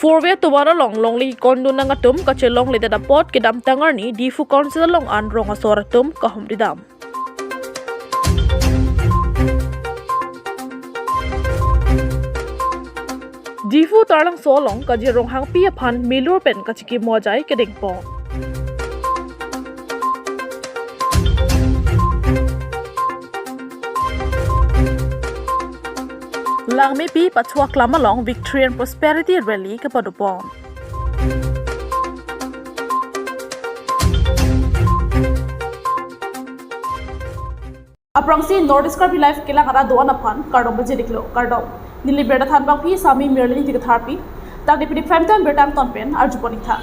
Forwe tubara long li kondo nangatum kachelong le dadapot kedam tangar ni difu council long an ronga soratum kahumdidam. Difu tarlang solong kajirong hang piapan milur pen kachiki mojai kedingpo. Lang mi pi pachwak lamalong Victory and Prosperity Rally ke Padupong. Aprangsi Nordic Carpi Life kila kara doan apan kardom bajidiklo kardom nili berda thanbang pi sami merlini tiga tharpi tak dipidi prime time bertam tonpen arjuponi tha.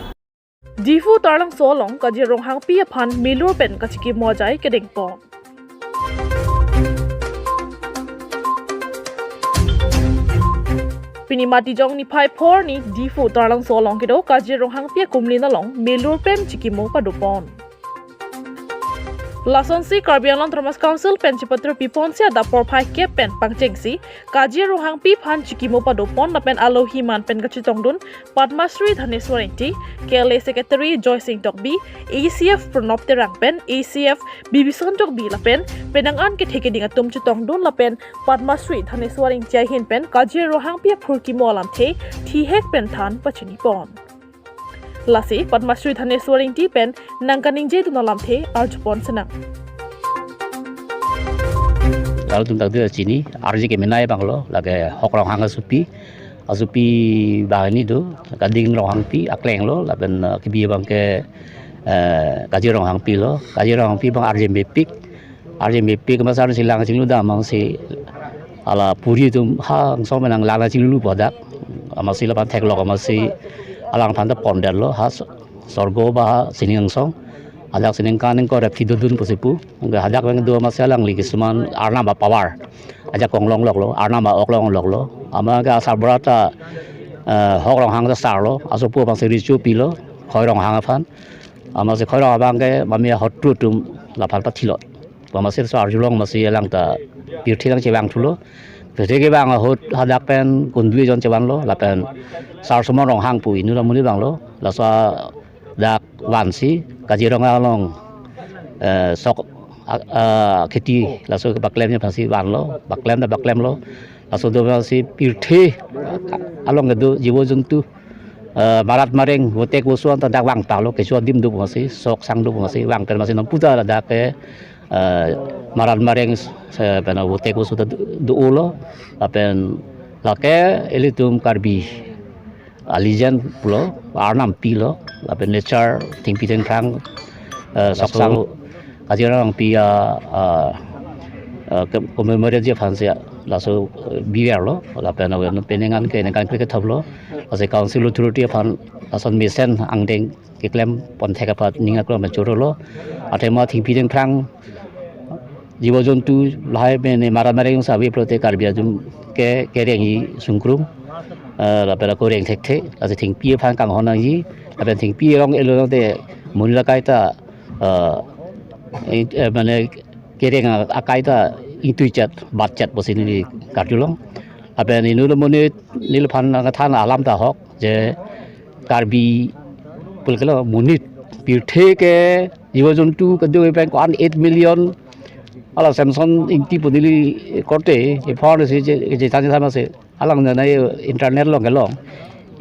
Difu tarlang solong kajirong hang pi apan milur pen kachiki mojai kedingpo. Pinimati jong ni pai por ni difu tarlang solong kido kajirong hang pia kumli na long melur pem chikimo padupon. Lason si Karbi Anglong Thomas Council pen chipatro pipon sia da por pai ke pen pangchengsi kajirong hang pi phan chikimo padupon na pen alohi man pen kachitongdun Padmasri Dhaneswarinti KLA Secretary Joy Singh Tokbi ACF Pranop Terang pen ACF Bibison Tokbi la pen penangan ke theke dinga tum chitongdun la pen Padmasri Dhaneswaring chai hin pen kajirong hang pi phurkimo alam the thi hek pen than pachini pon. Lasi Padmasri Dhaneswaring ti pen nangkaning je tunalam the arjupon senang. Lalu tum tak dia sini arji ke menai banglo lagi hokrong hang asupi bahani tu kading rong hang pi akleng lo laben kibi bang ke kajirong hang pi lo kajirong hang pi bang arji mepik masar silang singlu da mang si ala puri tu hang so menang lala singlu bodak amasi lapan tek lo amasi alang panda ponder lo has sorgo bah sining song adak sining kaning ko rep hidudun posipu nga hadak bang dua masalang ligi suman arna ba power aja konglong lok lo arna ba oklong lok lo ama ga sabrata hokrong hang da sar lo asupu bang seri chu pi lo khoirong hang afan ama se khoirong bang ke mamia hottu tum la phan pathilo ama se so arjulong masi alang ta pirthilang chewang thulo Jadi bang hot hadak pen kundui jon cewang lo, lapen sar semua rong hang pui nula muni bang lo, lasa dak wansi kajirong along sok keti laso baklemnya pasti bang lo, baklem lo, laso do pasti pirthi along itu jiwa juntu barat maring wotek wosuan tadak wang palo kesuan dim do pasti sok sang do pasti wang pen pasti namputa dak ke marat maring pena wotek wosu do ulo apen lake elitum karbi alijan pulo arnam pilo apen nature tingpi tengkang soksang kajirang pia commemorative fansia laso biar lo apen awen penengan ke nengan kriket tablo ase council authority fan ason mesen angdeng kiklem pontheka pat ninga klo machoro lo atema tingpi tengkang jiwa juntu lahai bene mara-mara yang sabi prote karbia jum ke kerengi sungkrum la pera koreng thek ase thing pi phan kang hona yi aben thing pi rong elo te munla kaita mane kereng akaita intuichat batchat bosini karjulong aben inul mone nil phan nga thana alam ta hok je karbi pulkelo munit pirthe ke jiwa juntu kadu pen kan 8 million ala Samsung inti pudili korte e phone se je tani sama se alang na internet long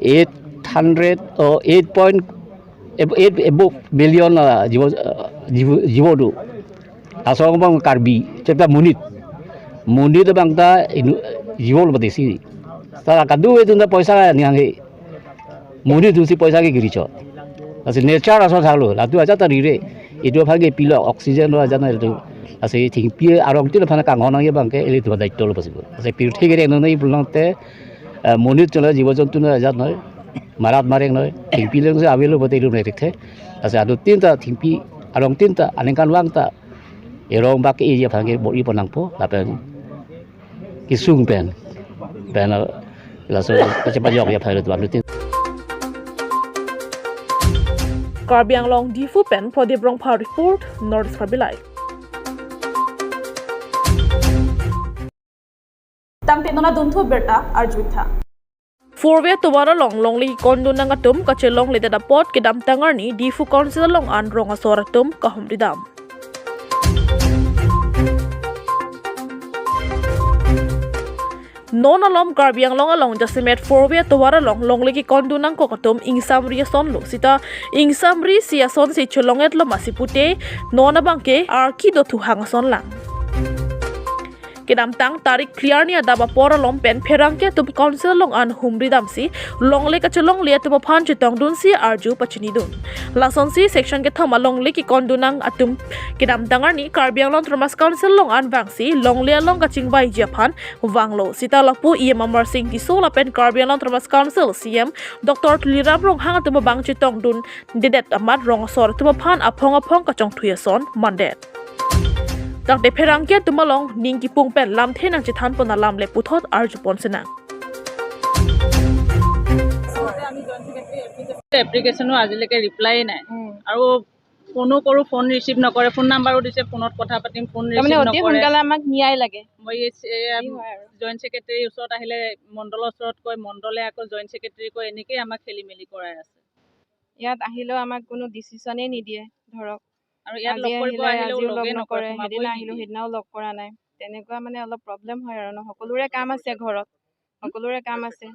800 or 8.8 above billion jiwo do asong bang karbi cheta munit bang ta jiwo lo betisi tara kadu itu na paisa ni hange munit tu si paisa ke giricho ase nature aso thalo latu aja ta rire itu phage pilo oxygen lo aja na itu ase tingpi arong til phana kang honang ye bangke eli tu daitto lo possible ase pirthi gere no nei bulangte monit chola jiwa jontu na ajat noi marat mareng noi tingpi leng se avelo bote lu nei rekhe ase adu tinta tingpi arong tinta anengkan wangta erong bak e ye phage bori ponang po lapen kisung pen laso cepat yok ya phale tu tin Karbi Anglong Difu pen Podibrong Power Report Nordic Carpi Life. Tang tenona duntu berta arjuitha. Forwe tawara long li kondo nang atum kachelong leda dapot kedam tangar ni di fu council long an rong asoratum kahum didam. Non alom garbiang long along jasimet forwe tawara long legi kondo nang kokatum ingsam riason lo sita ingsam ri siason si cholonget lo masipute non abangke arki do tu hangason lang. Kedam tang tarik clear ni adaba pora lom pen perangke tum council long an humri damsi long le kachelong le tum phan chitong dun si arju pachini dun lason si section ke thama long le ki kondunang atum kedam tangar ni karbiang long tramas council long an wangsi long le long kaching bai japan wanglo sita lapu em amar sing ki sola pen karbiang long tramas council cm dr tuliram rong hang tum bang chitong dun dedet amat rong sor tum phan apong kachong thuyason mandet tak de perangke tumalong ningki pungpen lam thenang chithan pona lam le puthot arju ponsenang এপ্লিকেশ্যনো আজিলৈকে ৰিপ্লাই নাই আৰু ফোনো কৰোঁ phone receive নকৰে ফোন নাম্বাৰো দিছে ফোনত কথা পাতিম ফোন ৰিচিভ নকৰে সোনকালে আমাক ন্যায় লাগে মই জইণ্ট ছেক্ৰেটাৰীৰ ওচৰত আহিলে মণ্ডলৰ ওচৰত কয় মণ্ডলে আকৌ জইণ্ট ছেক্ৰেটাৰী কয় এনেকেই আমাক খেলি মেলি কৰাই আছে ইয়াত আহিলেও আমাক কোনো ডিচিশ্যনেই নিদিয়ে ধৰক আৰু ইয়াত লগ কৰিব আহিলেও লগেই নকৰে সেইদিনা আহিলোঁ সেইদিনাও লগ কৰা নাই তেনেকুৱা মানে অলপ প্ৰব্লেম হয় আৰু সকলোৰে কাম আছে ঘৰত সকলোৰে কাম আছে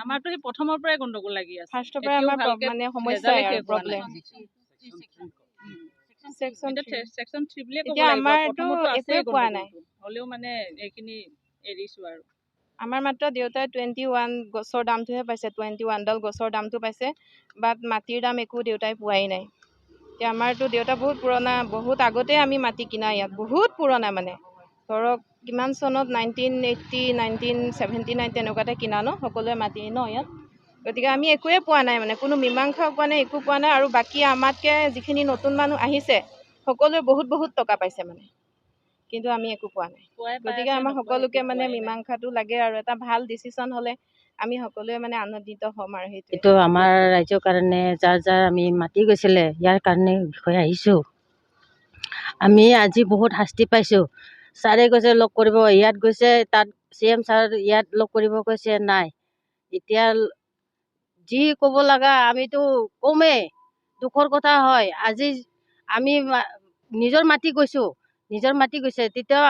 আমাৰতো সেই প্ৰথমৰ পৰাই গণ্ডগোল লাগি আছে ফাৰ্ষ্টৰ পৰা আমাৰ মানে সমস্যা প্ৰব্লেম সেকশ্যন 3 বুলিয়ে ক'ব এতিয়া লাগিব আমাৰতো একোৱে পোৱা নাই হ'লেও মানে এইখিনি এৰিছোঁ আৰু আমাৰ মাত্ৰ দেউতাই 21 গছৰ দামটোহে পাইছে 21ডাল গছৰ দামটো পাইছে বাট মাটিৰ দাম একো দেউতাই পোৱাই নাই এতিয়া আমাৰতো দেউতা বহুত পুৰণা বহুত আগতে আমি মাটি কিনা ইয়াত বহুত পুৰণা মানে ধৰক কিমান চনত 1980 1979 তেনেকুৱাতে কিনা ন সকলোৱে মাটি ন ইয়াত গতিকে আমি একোৱে পোৱা নাই মানে কোনো মীমাংসাও পোৱা নাই একো পোৱা নাই আৰু বাকী আমাতকৈ যিখিনি নতুন মানুহ আহিছে সকলোৱে বহুত টকা পাইছে মানে কিন্তু আমি একো পোৱা নাই গতিকে আমাৰ সকলোকে মানে মীমাংসাটো লাগে আৰু এটা ভাল ডিচিশ্যন হ'লে আমি সকলোৱে মানে আনন্দিত হ'ম আৰু এইটো আমাৰ ৰাইজৰ কাৰণে যাৰ আমি মাতি গৈছিলে ইয়াৰ কাৰণে বিষয়ে আহিছোঁ আমি আজি বহুত শাস্তি পাইছোঁ ছাৰে কৈছে লগ কৰিব ইয়াত গৈছে তাত CM ছাৰ ইয়াত লগ কৰিব কৈছে নাই এতিয়া যি ক'ব লগা আমিতো কমেই দুখৰ কথা হয় আজি আমি নিজৰ মাটি গৈছে তেতিয়াও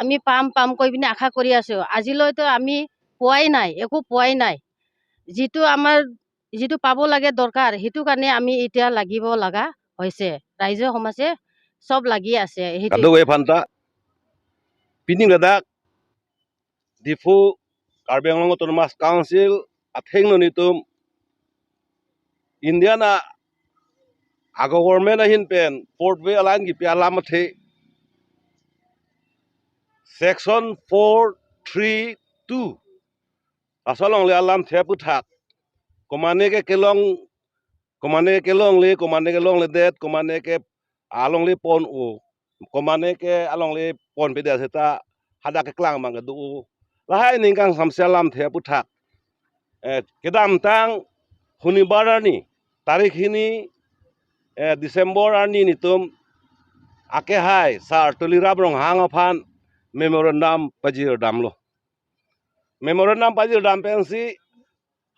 আমি পাম কৈ পিনে আশা কৰি আছোঁ আজিলৈতো আমি একো পোৱাই নাই যিটো পাব লাগে দৰকাৰ সেইটো কাৰণে আমি এতিয়া লাগিব লগা হৈছে ৰাইজৰ সমাজে সব লাগি আছে Pining dadak difu Karbi Anglong Autonomous Council atheng nonitum Indiana ago government ahin pen Fort Way alan gi pialam the section 432 asolong le alam the puthak komane ke kelong le det komane ke along le pon o komane ke along le pon pe da seta hada ke klang mang du la hai ning kang samselam the puthak kedam tang hunibarani tarikh hini December ani nitum ake hai sar tulirab rong hang aphan memorandum pajir damlo memorandum pajir dam pensi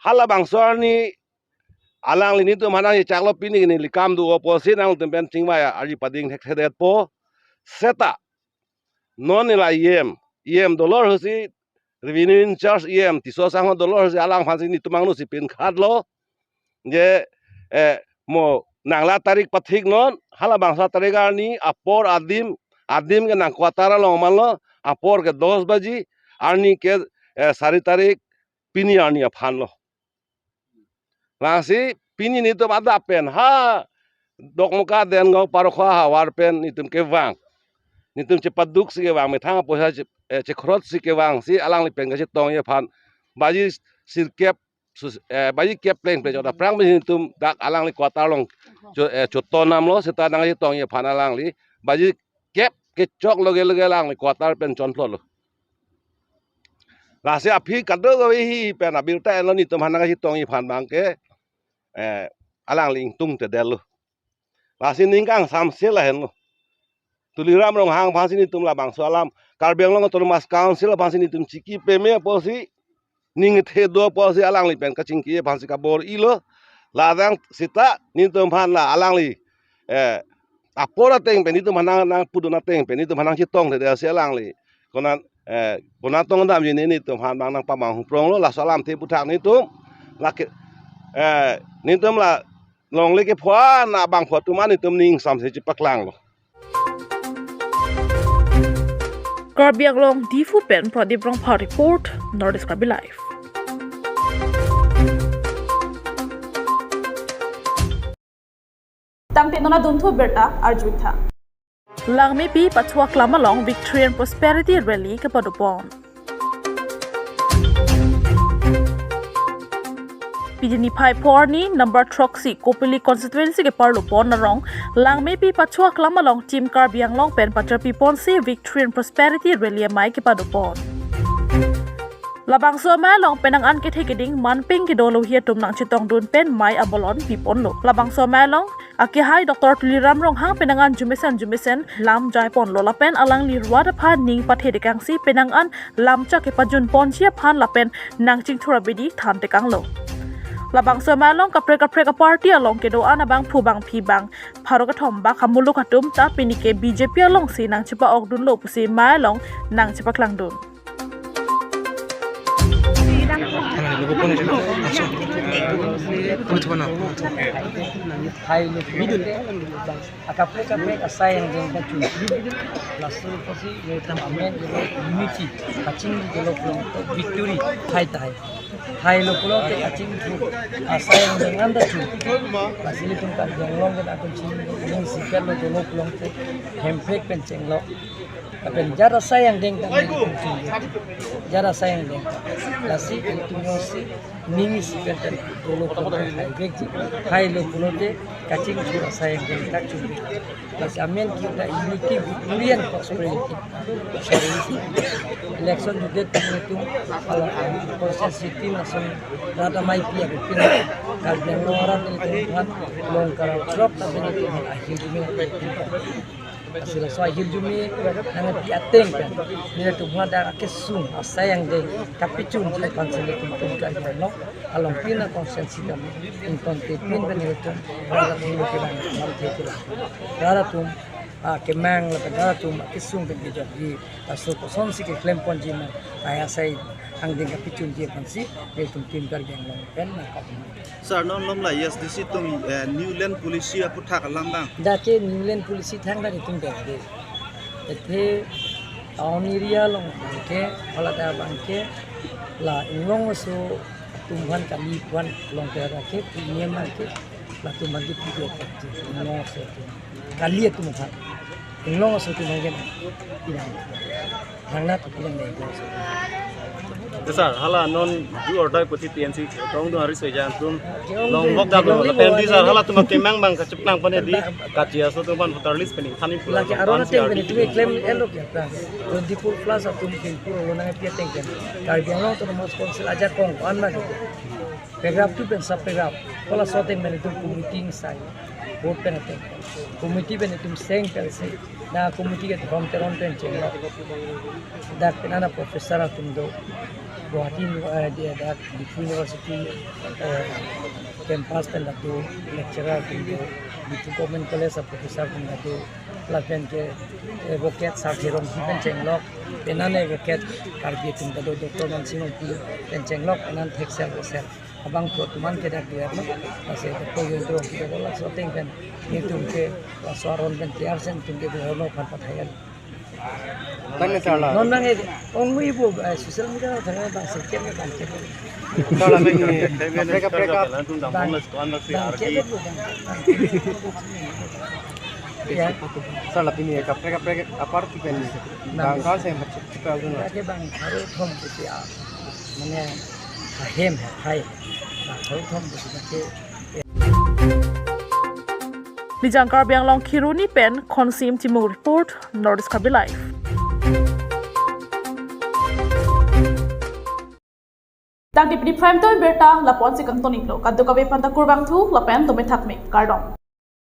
hala bangsoni alang lini tu mana chaklo pini ni likam du oposi nang tempen tingwa ari pading thek po seta non ila em dollar hosi revenue in charge tiso sang dollar hosi alang phansi ni tumang no si pin khadlo je mo nangla tarik pathik non hala bangsa tarigani apor adim ke nang kwatara lo mallo apor ke 10 baji arni ke 4 tarik pini arni aphanlo Lasi pini ni tu ada pen ha dok muka den ngau parokha ha war pen ni tum ke wang ni tum cepat duk si ke wang me thang posa ce khrot si ke wang si alang li pen ga tong ye phan baji sir kep baji kep pleng pe joda prang ni tum dak alang li kwatar long choton nam lo seta nang ye tong ye phan alang li baji kep ke chok loge lang li kwatar pen chon phlo lo Lasi api kadro go hi pen abil ta lo ni tum hanang hi tong ye phan bang ke alang ling tung te delu lasi ningkang samsil lah hen tuliram rong hang phansi ni tum la bang salam Karbi Anglong Autonomous Council phansi ni tum chiki peme posi ning the do po si alang li pen ka ching ki ban si ka bor i lo la dang sita ni tum phan la alang li apora teng pen ni tum hanang nang pudu na teng pen ni tum hanang chi tong the si alang li konan konan tong dam ni tum han bang nang pa mang prong lo la salam the puthak ni tum la ni tum la long le ke phwa na bang phwa tu man ni tum ning sam se chi paklang lo Karbiang Long Difu Pen Pradip Rongpha Report Northeast Krabi Live. Tang Tinona Duntu Berta Arjuitha Langme Pi Patwa Klamalong Victory and Prosperity Rally Kapadupon Pidini Pai Porni number Troxy Kopili constituency ke Parlupon Narong Langme Pi Patwa Klamalong Team Karbiang Long Pen Patrapi Ponsi Victory and Prosperity Rally Mai ke Padupon Labang Soma Long Penangan ke Tekeding Manping ke Dolo Hia Tum Nang Chitong Dun Pen Mai Abolon Pipon Lo Labang Soma Long Aki Hai Dr. Tuliram Rong Hang Penangan Jumisen Lam Jaipon Lola Pen Alang Lirwada Pan Ning Pathe Dekangsi Penangan Lam Chak ke Pajun Pon Chia Pan Lapen Nang Ching Thurabidi Than Tekang Lo Labang Somalong kapre party along ke doa na bang phubang phibang pharo ka thomba khamulu khatum ta pinike BJP along si nang chipa ogdun lo pusi malong nang chipa klangdun Kapre asayang din ka chu lasu pasi yetam amen unity kaching lo plong to victory hai lo plong te kaching chu asayang dengan da chu asili tum ka janglong ke akun ching ning sikal lo plong te hempek penceng lo apen jara sayang ding ka jara sayang ding lasi itu ngosi ning sikal te lo plong hai lo plong te kaching chu asayang ding ka chu Las amen kita unity victory and prosperity. Election juga itu kalau proses city langsung rata mai pia kepin kalau orang itu kan long kalau drop tapi itu akhir jumi hasil akhir jumi nanti piateng kan nilai tuhan dah kesung sayang deh tapi cuma konsen itu kan no kalau pina konsensi kami inkontin benar itu rata tinggi kita nanti kita rata tu kemang lepas rata tu kesung begitu di pasal konsensi ke klaim ponjima ayah saya angding tapi cuma dia konsi itu tim kerja yang pen nak Sir, non lom la YSDC tum Newland Police ya puthak lambang. Dake Newland Police thang dari tum dek. Ete town area long ke pala da bangke la inglong so tumhan kami puan long ke rake premium ke la tumhan di pide ke inglong so kali itu mah inglong so tumhan ke hangna tu pilang dek. Sir, hala non du order poti TNC tong do hari sojan tum long bok da lo pendi sir hala tum kemang bang kacuplang pane di kachia so tum pan hotarlis pening thani pula lagi arona teng beni tu claim elo ke ta 24 plus atum kin puro lona pia teng kan karbiang lo to mas konsil aja kong an na paragraph tu pen sub paragraph pala so teng beni tu meeting sai vote pen teng committee beni tum seng kan se na committee ke from teron pen cheng lo dak penana professor atum do Guwahati dia ada di University campus pen latu lecturer tu di Government College professor tu latu lapen ke advocate sakhirom pen chenglok penane advocate karbi tu latu Dr. Mansino pi pen chenglok penan thexel sel abang pro tuman ke dak dia no ase to yo dro ki bola so teng pen ni tu ke swaron pen tiar sen tu ke hono phan pathayan Tanya salah. Non nang ong ibu social media thang bang sekep bang sekep. Salah bengi mereka tum dam homeless kon la si arki. Ya. Salah pini kapre aparti pen. Bang ka se chipa dun. Ke bang haru thom ke mane hem hai. Haru thom ke Lijang Karbiang Long Kiruni Pen Konsim Timur Report Northeast Krabi Live. Tang di prime to berta lapon si kang tonik lo kadto kabe panta kurbang thu lapen to me thakme kardong